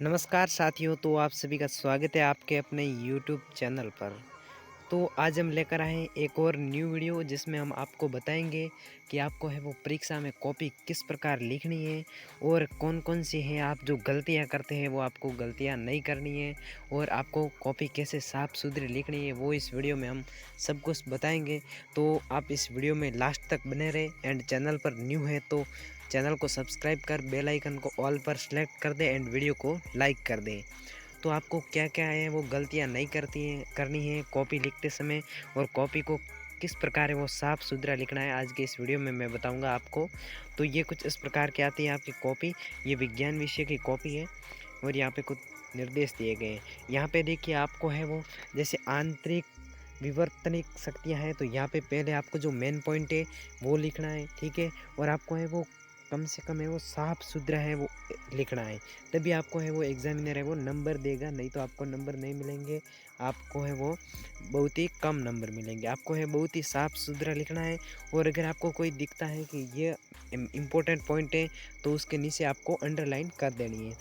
नमस्कार साथियों, तो आप सभी का स्वागत है आपके अपने यूट्यूब चैनल पर। तो आज हम लेकर आए हैं एक और न्यू वीडियो जिसमें हम आपको बताएंगे कि आपको है वो परीक्षा में कॉपी किस प्रकार लिखनी है और कौन-कौन सी हैं आप जो गलतियां करते हैं वो आपको गलतियां नहीं करनी है और आपको कॉपी कैसे साफ-सुथरी लिखनी है वो इस वीडियो में हम सब कुछ बताएंगे। तो आप इस वीडियो में लास्ट तक बने रहें एंड चैनल पर न्यू है तो चैनल को सब्सक्राइब कर बेल आइकन को ऑल पर सेलेक्ट कर दें एंड वीडियो को लाइक कर दें। तो आपको क्या-क्या है वो गलतियाँ नहीं करनी है कॉपी लिखते समय और कॉपी को किस प्रकार है वो साफ-सुथरा लिखना है आज के इस वीडियो में मैं बताऊँगा आपको। तो ये कुछ इस प्रकार की आती है आपकी कॉपी, ये विज्ञान विषय की कॉपी है और यहाँ पे कुछ निर्देश दिए गए हैं। यहाँ पे देखिए आपको है वो जैसे आंतरिक विवर्तनिक शक्तियाँ हैं, तो यहाँ पे पहले आपको जो मेन पॉइंट है वो लिखना है, ठीक है? और आपको है वो कम से कम है वो साफ-सुथरा है वो लिखना है, तभी आपको है वो एग्ज़ामिनर है वो नंबर देगा, नहीं तो आपको नंबर नहीं मिलेंगे। आपको है वो बहुत ही कम नंबर मिलेंगे। आपको है बहुत ही साफ-सुथरा लिखना है और अगर आपको कोई दिखता है कि ये इम्पोर्टेंट पॉइंट है, तो उसके नीचे आपको अंडरलाइन कर देनी है।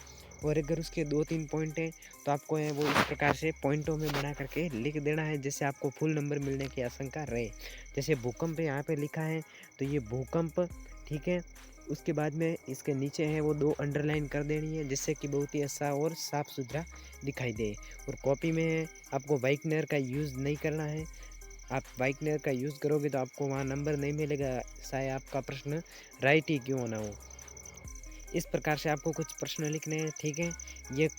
और अगर उसके 2-3 पॉइंट हैं, तो आपको है वो इस प्रकार से पॉइंटों में बना करके लिख देना है, जिससे आपको फुल नंबर मिलने की आशंका रहे। जैसे भूकंप यहाँ पे लिखा है, तो ये भूकंप, ठीक है? उसके बाद में इसके नीचे है वो 2 अंडरलाइन कर देनी है, जिससे कि बहुत ही अच्छा और साफ-सुथरा दिखाई दे। और कॉपी में आपको व्हाइटनर का यूज़ नहीं करना है। आप व्हाइटनर का यूज़ करोगे तो आपको वहाँ नंबर नहीं मिलेगा, चाहे आपका प्रश्न राइट ही क्यों ना हो। इस प्रकार से आपको कुछ प्रश्न लिखने हैं, ठीक है? ये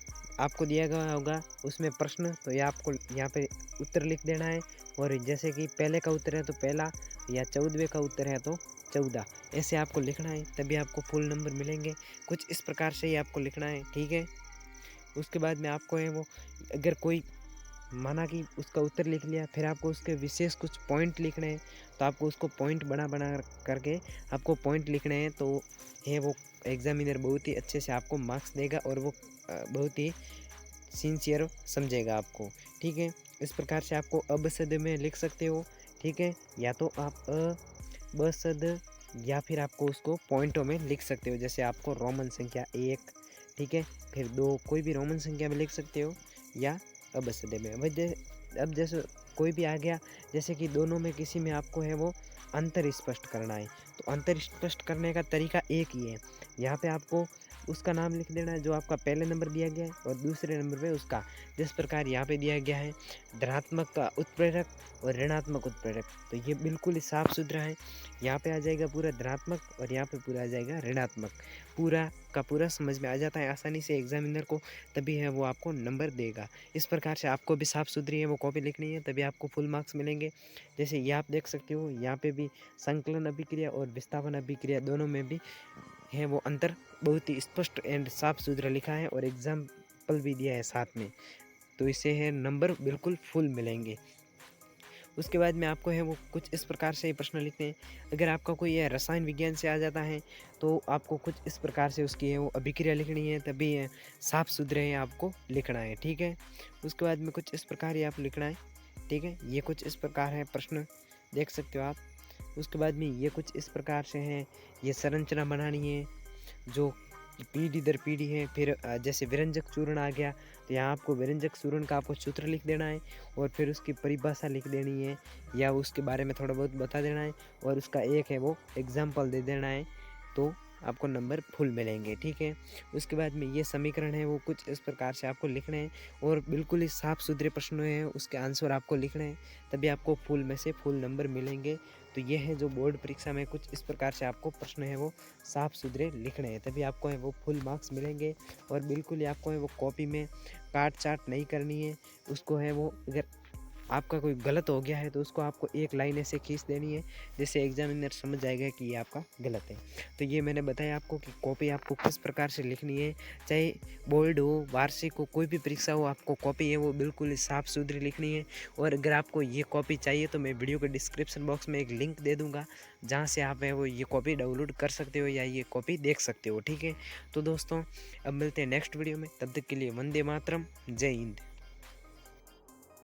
आपको दिया गया होगा उसमें प्रश्न, तो ये आपको यहाँ पे उत्तर लिख देना है और जैसे कि पहले का उत्तर है तो पहला या 14वें का उत्तर है तो 14, ऐसे आपको लिखना है, तभी आपको फुल नंबर मिलेंगे। कुछ इस प्रकार से ही आपको लिखना है, ठीक है? उसके बाद में आपको है वो अगर कोई माना कि उसका उत्तर लिख लिया, फिर आपको उसके विशेष कुछ पॉइंट लिखने हैं, तो आपको उसको पॉइंट बना-बना करके आपको पॉइंट लिखने हैं, तो है वो एग्ज़ामिनर बहुत ही अच्छे से आपको मार्क्स देगा और वो बहुत ही सिंसियर समझेगा आपको, ठीक है? इस प्रकार से आपको अ, ब, श, द में लिख सकते हो, ठीक है? या तो आप अ, ब, श, द या फिर आपको उसको पॉइंटों में लिख सकते हो, जैसे आपको रोमन संख्या 1, ठीक है? फिर 2 कोई भी रोमन संख्या में लिख सकते हो या अ, ब, श, द में। अब जैसे कोई भी आ गया, जैसे कि दोनों में किसी में आपको है वो अंतर स्पष्ट करना है, तो अंतर स्पष्ट करने का तरीका एक ही है। यहाँ पे आपको उसका नाम लिख देना है जो आपका पहले नंबर दिया गया है और दूसरे नंबर पे उसका। जिस प्रकार यहाँ पे दिया गया है धनात्मक का उत्प्रेरक और ऋणात्मक उत्प्रेरक, तो ये बिल्कुल ही साफ-सुथरा है। यहाँ पे आ जाएगा पूरा धनात्मक और यहाँ पे पूरा आ जाएगा ऋणात्मक। पूरा का पूरा समझ में आ जाता है आसानी से एग्ज़ामिनर को, तभी है वो आपको नंबर देगा। इस प्रकार से आपको भी साफ-सुथरी है वो कॉपी लिखनी है, तभी आपको फुल मार्क्स मिलेंगे। जैसे ये आप देख सकते हो, यहाँ पे भी संकलन अभिक्रिया और विस्थापन अभिक्रिया दोनों में भी है वो अंतर बहुत ही स्पष्ट एंड साफ-सुथरा लिखा है और एग्ज़ाम्पल भी दिया है साथ में। तो इससे है नंबर बिल्कुल फुल मिलेंगे। उसके बाद में आपको है वो कुछ इस प्रकार से प्रश्न लिखने हैं। अगर आपका कोई ये रसायन विज्ञान से आ जाता है, तो आपको कुछ इस प्रकार से उसकी है वो अभिक्रिया लिखनी है, तभी साफ-सुथरे आपको लिखना है, ठीक है? उसके बाद में कुछ इस प्रकार ही आप लिखना है, ठीक है? ये कुछ इस प्रकार है प्रश्न, देख सकते हो आप। उसके बाद में ये कुछ इस प्रकार से हैं, ये संरचना बनानी है जो पीढ़ी दर पीढ़ी है। फिर जैसे विरंजक चूर्ण आ गया, तो यहाँ आपको विरंजक चूर्ण का आपको सूत्र लिख देना है और फिर उसकी परिभाषा लिख देनी है या उसके बारे में थोड़ा बहुत बता देना है और उसका एक है वो एग्जाम्पल दे देना है, तो आपको नंबर फुल मिलेंगे, ठीक है? उसके बाद में ये समीकरण है वो कुछ इस प्रकार से आपको लिखने हैं और बिल्कुल ही साफ-सुथरे प्रश्न हैं, उसके आंसर आपको लिखने हैं, तभी आपको फुल में से फुल नंबर मिलेंगे। तो ये है जो बोर्ड परीक्षा में कुछ इस प्रकार से आपको प्रश्न है वो साफ-सुथरे लिखने हैं, तभी आपको है वो फुल मार्क्स मिलेंगे और बिल्कुल ही आपको है वो कॉपी में काट-छाँट नहीं करनी है। उसको है वो अगर आपका कोई गलत हो गया है तो उसको आपको एक लाइन ऐसे खींच देनी है, जिससे एग्ज़ामिनर समझ जाएगा कि ये आपका गलत है। तो ये मैंने बताया आपको कि कॉपी आपको किस प्रकार से लिखनी है, चाहे बोर्ड हो, वार्षिक हो, कोई भी परीक्षा हो, आपको कॉपी है वो बिल्कुल ही साफ-सुथरी लिखनी है। और अगर आपको ये कॉपी चाहिए तो मैं वीडियो के डिस्क्रिप्शन बॉक्स में एक लिंक दे दूँगा, जहाँ से आप है वो ये कॉपी डाउनलोड कर सकते हो या ये कॉपी देख सकते हो, ठीक है? तो दोस्तों अब मिलते हैं नेक्स्ट वीडियो में, तब तक के लिए वंदे मातरम, जय हिंद।